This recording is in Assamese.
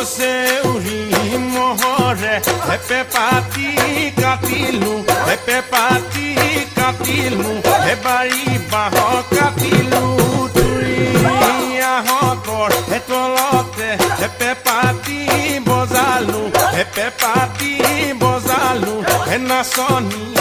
চেউৰি মহৰে হেপে পাতি কাটিলো হেপে পাতি কাটিলো হেবাৰী বাঁহ কাটিলো তুৰি আহঁতৰ তলতে হেপে পাতি বজালো হেপে পাতি বজালো নাচনী